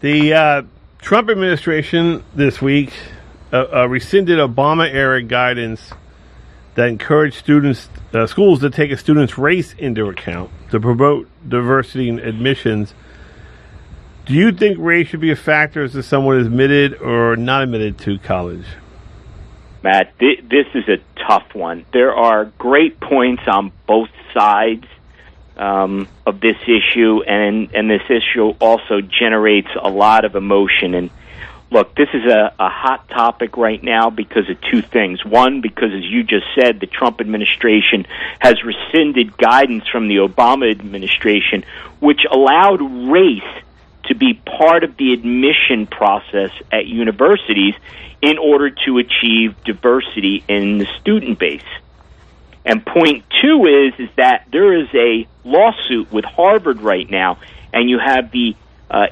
The Trump administration this week rescinded Obama-era guidance that encouraged schools to take a student's race into account to promote diversity in admissions. Do you think race should be a factor as to someone is admitted or not admitted to college? Matt, this is a tough one. There are great points on both sides of this issue, and this issue also generates a lot of emotion. And look, this is a hot topic right now because of two things. One, because as you just said, the Trump administration has rescinded guidance from the Obama administration, which allowed race to be part of the admission process at universities in order to achieve diversity in the student base. And point two is that there is a lawsuit with Harvard right now, and you have the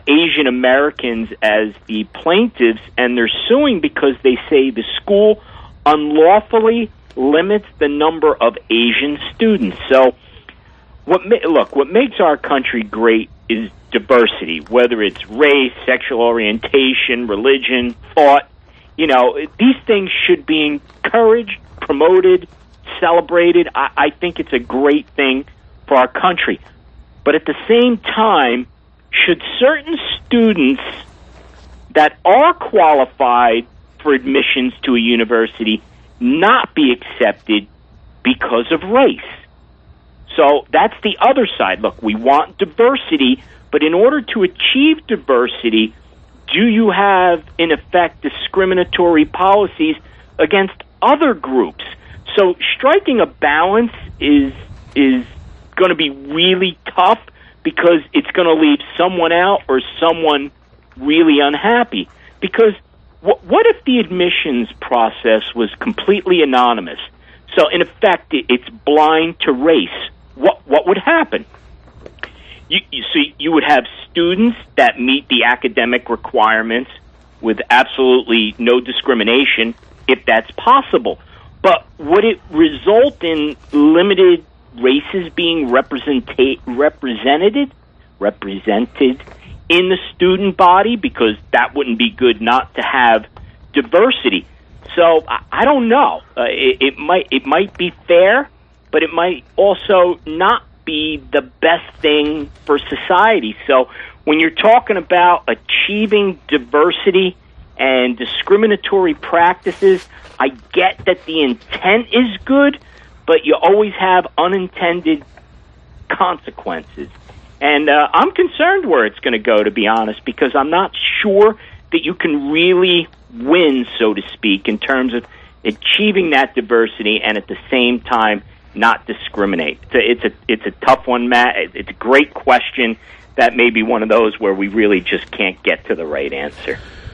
Asian Americans as the plaintiffs, and they're suing because they say the school unlawfully limits the number of Asian students. So, what makes our country great is diversity, whether it's race, sexual orientation, religion, thought. These things should be encouraged, promoted, celebrated. I think it's a great thing for our country. But at the same time, should certain students that are qualified for admissions to a university not be accepted because of race? So that's the other side. Look, we want diversity, but in order to achieve diversity, do you have, in effect, discriminatory policies against other groups? So striking a balance is going to be really tough because it's going to leave someone out or someone really unhappy. Because what if the admissions process was completely anonymous? So, in effect, it's blind to race. What would happen? You would have students that meet the academic requirements with absolutely no discrimination, if that's possible. But would it result in limited races being represented in the student body? Because that wouldn't be good not to have diversity. So I don't know. It might be fair, but it might also not be the best thing for society. So when you're talking about achieving diversity and discriminatory practices, I get that the intent is good, but you always have unintended consequences. And I'm concerned where it's going to go, to be honest, because I'm not sure that you can really win, so to speak, in terms of achieving that diversity and at the same time not discriminate. It's a tough one, Matt. It's a great question. That may be one of those where we really just can't get to the right answer.